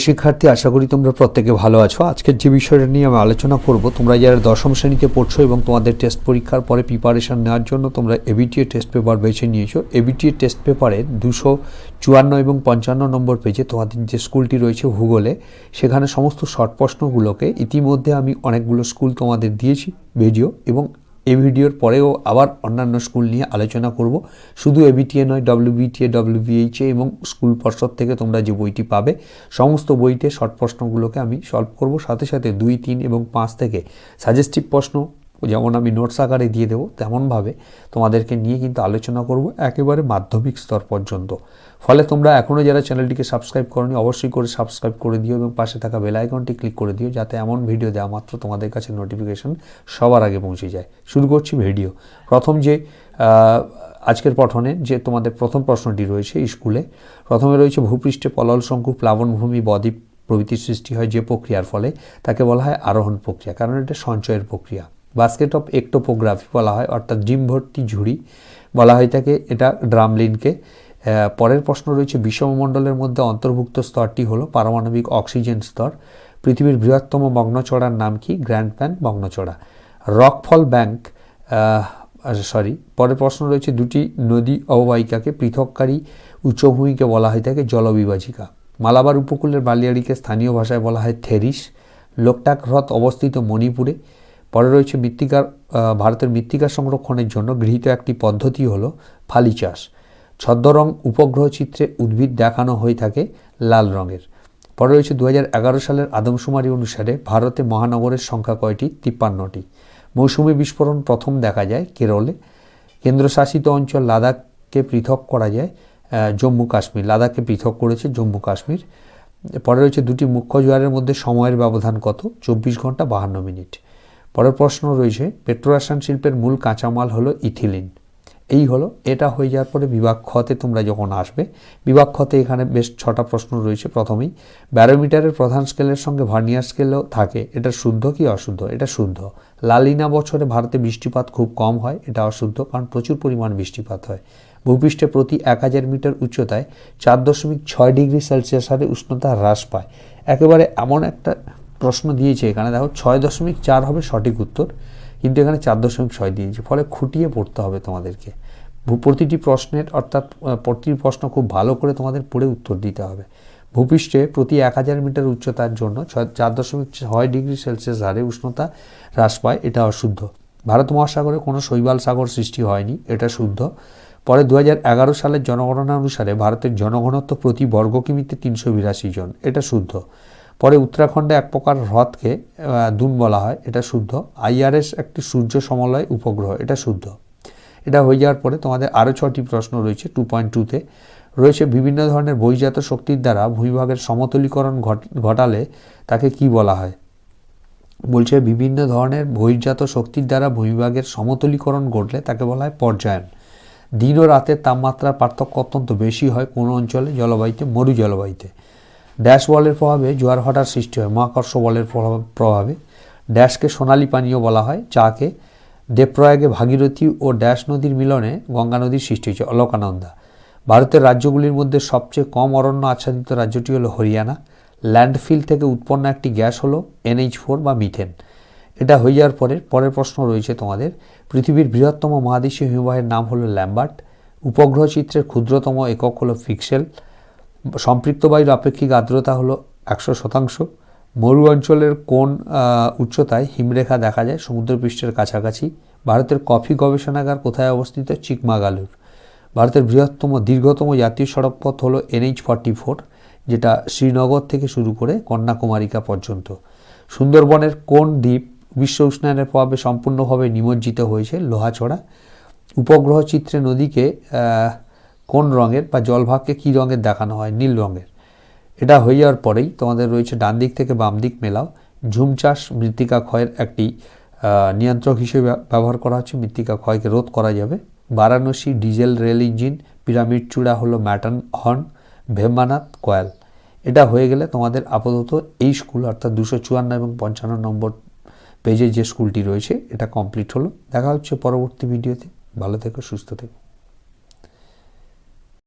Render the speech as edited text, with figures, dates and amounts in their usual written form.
শিক্ষার্থী, আশা করি তোমরা প্রত্যেকে ভালো আছো। আজকের যে বিষয়টা নিয়ে আমি আলোচনা করব, তোমরা যারা দশম শ্রেণীতে পড়ছো এবং তোমাদের টেস্ট পরীক্ষার পরে প্রিপারেশন নেওয়ার জন্য তোমরা এবিটিএ টেস্ট পেপার বেছে নিয়েছো। এবিটিএ টেস্ট পেপারের 254 এবং 55 নম্বর পেজে তোমাদের যে স্কুলটি রয়েছে ভূগোলে, সেখানে সমস্ত শর্ট প্রশ্নগুলোকে ইতিমধ্যে আমি অনেকগুলো স্কুল তোমাদের দিয়েছি ভিডিও, এবং এই ভিডিওর পরেও আবার অন্যান্য স্কুল নিয়ে আলোচনা করব। শুধু এবিটিএ নয়, ডব্লিউবিটিএ, ডব্লিউবিএইচএ এবং স্কুল পর্ষদ থেকে তোমরা যে বইটি পাবে, সমস্ত বইতে শর্ট প্রশ্নগুলোকে আমি সলভ করব। সাথে সাথে 2, 3 এবং 5 থেকে সাজেস্টিভ প্রশ্ন যেমন আমি নোটস আকারে দিয়ে দেবো, তেমনভাবে তোমাদেরকে নিয়ে কিন্তু আলোচনা করব একেবারে মাধ্যমিক স্তর পর্যন্ত। ফলে তোমরা এখনও যারা চ্যানেলটিকে সাবস্ক্রাইব করোনি, অবশ্যই করে সাবস্ক্রাইব করে দিও এবং পাশে থাকা বেল আইকনটি ক্লিক করে দিও, যাতে এমন ভিডিও দেওয়া মাত্র তোমাদের কাছে নোটিফিকেশন সবার আগে পৌঁছে যায়। শুরু করছি ভিডিও। প্রথম যে আজকের পঠনে যে তোমাদের প্রথম প্রশ্নটি রয়েছে স্কুলে, প্রথমে রয়েছে ভূপৃষ্ঠে পলল শঙ্কু, প্লাবনভূমি, বদ্বীপ প্রভৃতির সৃষ্টি হয় যে প্রক্রিয়ার ফলে, তাকে বলা হয় আরোহণ প্রক্রিয়া, কারণ এটা সঞ্চয়ের প্রক্রিয়া। বাস্কেট অফ একটোপোগ্রাফি বলা হয়, অর্থাৎ ডিম ভর্তি ঝুড়ি বলা হয় থাকে, এটা ড্রামলিনকে। পরের প্রশ্ন রয়েছে বিষমমণ্ডলের মধ্যে অন্তর্ভুক্ত স্তরটি হলো পারমাণবিক অক্সিজেন স্তর। পৃথিবীর বৃহত্তম মগ্নচড়ার নাম কি? গ্র্যান্ড প্যান মগ্নচড়া। রকফল ব্যাংক পরের প্রশ্ন রয়েছে দুটি নদী অববাহিকাকে পৃথককারী উচ্চভূমিকে বলা হয় থাকে জলবিভাজিকা। মালাবার উপকূলের বালিয়াড়িকে স্থানীয় ভাষায় বলা হয় থেরিস। লোকটাক হ্রদ অবস্থিত মণিপুরে। পরে রয়েছে মৃত্তিকার, ভারতের মৃত্তিকা সংরক্ষণের জন্য গৃহীত একটি পদ্ধতি হলো ফালি চাষ। ছদ্মরং উপগ্রহ চিত্রে উদ্ভিদ দেখানো হয়ে থাকে লাল রঙের। পরে রয়েছে 2011 সালের আদমশুমারি অনুসারে ভারতে মহানগরের সংখ্যা কয়টি? 53টি। মৌসুমী বিস্ফোরণ প্রথম দেখা যায় কেরলে। কেন্দ্রশাসিত অঞ্চল লাদাখকে পৃথক করা যায় জম্মু কাশ্মীর, লাদাখকে পৃথক করেছে জম্মু কাশ্মীর। পরে রয়েছে দুটি মুখ্য জোয়ারের মধ্যে সময়ের ব্যবধান কত? 24 ঘন্টা 52 মিনিট। পরের প্রশ্ন রয়েছে পেট্রোরসায়ন শিল্পের মূল কাঁচামাল হলো ইথিলিন। এই হলো, এটা হয়ে যাওয়ার পরে বিভাগ খতে তোমরা যখন আসবে, বিভাগ খতে এখানে বেশ 6টা প্রশ্ন রয়েছে। প্রথমেই ব্যারোমিটারের প্রধান স্কেলের সঙ্গে ভার্নিয়ার স্কেলও থাকে, এটা শুদ্ধ কি অশুদ্ধ? এটা শুদ্ধ। লালিনা বছরে ভারতে বৃষ্টিপাত খুব কম হয়, এটা অশুদ্ধ, কারণ প্রচুর পরিমাণ বৃষ্টিপাত হয়। ভূপৃষ্ঠে প্রতি 1000 মিটার উচ্চতায় 4.6 ডিগ্রি সেলসিয়াস হারে উষ্ণতা হ্রাস পায়। একেবারে এমন একটা প্রশ্ন দিয়েছে এখানে, দেখো 6.4 হবে সঠিক উত্তর, কিন্তু এখানে 4.6 দিয়েছে, ফলে খুঁটিয়ে পড়তে হবে তোমাদেরকে প্রতিটি প্রশ্নের, অর্থাৎ প্রতিটি প্রশ্ন খুব ভালো করে তোমাদের পড়ে উত্তর দিতে হবে। ভূপৃষ্ঠে প্রতি 1000 মিটার উচ্চতার জন্য 4.6 ডিগ্রি সেলসিয়াস হারে উষ্ণতা হ্রাস পায়, এটা অশুদ্ধ। ভারত মহাসাগরে কোনো শৈবাল সাগর সৃষ্টি হয়নি, এটা শুদ্ধ। পরে 2011 সালের জনগণনা অনুসারে ভারতের জনঘনত্ব প্রতি বর্গ কিমিতে 382 জন, এটা শুদ্ধ। পরে উত্তরাখণ্ডে এক প্রকার হ্রদকে দুন বলা হয়, এটা শুদ্ধ। IRS একটি সূর্য সমলয় উপগ্রহ, এটা শুদ্ধ। এটা হয়ে যাওয়ার পরে তোমাদের আরও 6টি প্রশ্ন রয়েছে 2.2-তে রয়েছে বিভিন্ন ধরনের বহির্জাত শক্তির দ্বারা ভূমিভাগের সমতলীকরণ ঘটালে তাকে কি বলা হয়? বলছে বিভিন্ন ধরনের বহির্জাত শক্তির দ্বারা ভূমিভাগের সমতলীকরণ ঘটলে তাকে বলা হয় পর্যায়ন। দিন ও রাতের তাপমাত্রার পার্থক্য অত্যন্ত বেশি হয় কোন অঞ্চলে? জলবায়ুতে, মরু জলবায়ুতে। ড্যাশ বলের প্রভাবে জোয়ার ভাটার সৃষ্টি হয়? মহাকর্ষ বলের প্রভাবে। ড্যাশকে সোনালী পানীয় বলা হয়? চাকে। দেবপ্রয়াগে ভাগীরথী ও ড্যাশ নদীর মিলনে গঙ্গা নদীর সৃষ্টি হয়েছে? অলকানন্দা। ভারতের রাজ্যগুলির মধ্যে সবচেয়ে কম অরণ্য আচ্ছাদিত রাজ্যটি হলো হরিয়ানা। ল্যান্ডফিল থেকে উৎপন্ন একটি গ্যাস হলো NH4 বা মিথেন। এটা হয়ে যাওয়ার পরের প্রশ্ন রয়েছে তোমাদের পৃথিবীর বৃহত্তম মহাদেশীয় হিমবাহের নাম হলো ল্যাম্বার্ট। উপগ্রহ চিত্রের ক্ষুদ্রতম একক হলো পিক্সেল। সম্পৃক্ত বায়ুর আপেক্ষিক আর্দ্রতা হলো 100%। মরু অঞ্চলের কোন উচ্চতায় হিমরেখা দেখা যায়? সমুদ্রপৃষ্ঠের কাছাকাছি। ভারতের কফি গবেষণাগার কোথায় অবস্থিত? চিকমাগালুর। ভারতের দীর্ঘতম জাতীয় সড়কপথ হলো NH44, যেটা শ্রীনগর থেকে শুরু করে কন্যাকুমারিকা পর্যন্ত। সুন্দরবনের কোন দ্বীপ বিশ্ব উষ্ণায়নের প্রভাবে সম্পূর্ণভাবে নিমজ্জিত হয়েছে? লোহাছড়া। উপগ্রহ চিত্রে নদীকে কোন রঙের বা জলভাগকে কী রঙের দেখানো হয়? নীল রঙের। এটা হয়ে যাওয়ার পরেই তোমাদের রয়েছে ডান দিক থেকে বাম দিক মেলাও। ঝুম চাষ মৃত্তিকা ক্ষয়ের একটি নিয়ন্ত্রক হিসেবে ব্যবহার করা হচ্ছে, মৃত্তিকা ক্ষয়কে রোধ করা যাবে। Varanasi diesel rail engine. Pyramid চূড়া হলো ম্যাটন হর্ন। ভেম্বানাথ কয়েল। এটা হয়ে গেলে তোমাদের আপাতত এই স্কুল, অর্থাৎ 254 এবং 55 নম্বর পেজে যে স্কুলটি রয়েছে, এটা কমপ্লিট হলো। দেখা হচ্ছে পরবর্তী ভিডিওতে। ভালো থেকো, সুস্থ থেকো।